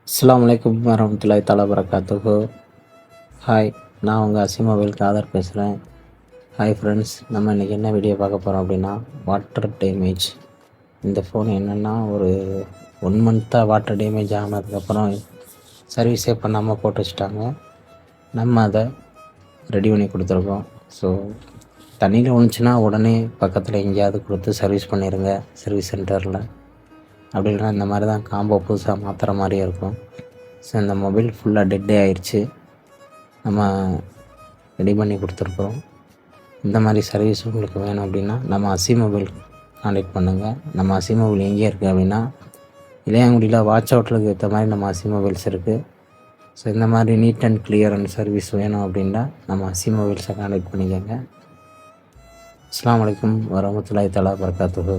அஸ்ஸலாமு அலைக்கும் வரஹ்மத்துல்லாஹி தஆலா வரகாத்துஹு. ஹாய், நான் உங்கள் அசிமொபைல் காதர் பேசுகிறேன். ஹாய் ஃப்ரெண்ட்ஸ், நம்ம இன்றைக்கி என்ன வீடியோ பார்க்க போகிறோம் அப்படின்னா, வாட்டர் டேமேஜ். இந்த ஃபோன் என்னென்னா ஒரு 1 மந்த்தாக வாட்டர் டேமேஜ் ஆனதுக்கப்புறம் சர்வீஸே பண்ணாமல் போட்டு வச்சுட்டாங்க. நம்ம அதை ரெடி பண்ணி கொடுத்துருக்கோம். ஸோ தண்ணியில் விழுந்துச்சுன்னா உடனே பக்கத்தில் எங்கேயாவது கொடுத்து சர்வீஸ் பண்ணிடுங்க சர்வீஸ் சென்டரில். அப்படி இல்லைனா இந்த மாதிரி தான் காம்போ புதுசாக மாற்றுற மாதிரியே இருக்கும். ஸோ இந்த மொபைல் ஃபுல்லாக டெட்டே ஆயிடுச்சு, நம்ம ரெடி பண்ணி கொடுத்துருக்குறோம். இந்த மாதிரி சர்வீஸ் உங்களுக்கு வேணும் அப்படின்னா நம்ம அசிமொபைல் கான்டெக்ட் பண்ணுங்கள். நம்ம அசிமொபைல் எங்கே இருக்குது அப்படின்னா, இளையாங்குடியில் வாட்ச் அவுட்லுக்கு ஏற்ற மாதிரி நம்ம அசிமொபைல்ஸ் இருக்குது. ஸோ இந்த மாதிரி neat and clear and service வேணும் அப்படின்னா நம்ம அசிமொபைல்ஸை கான்டெக்ட் பண்ணிக்கோங்க. அஸ்ஸலாமு அலைக்கும் வரஹ்மத்துல்லாஹி தஆலா வரகாத்துஹு.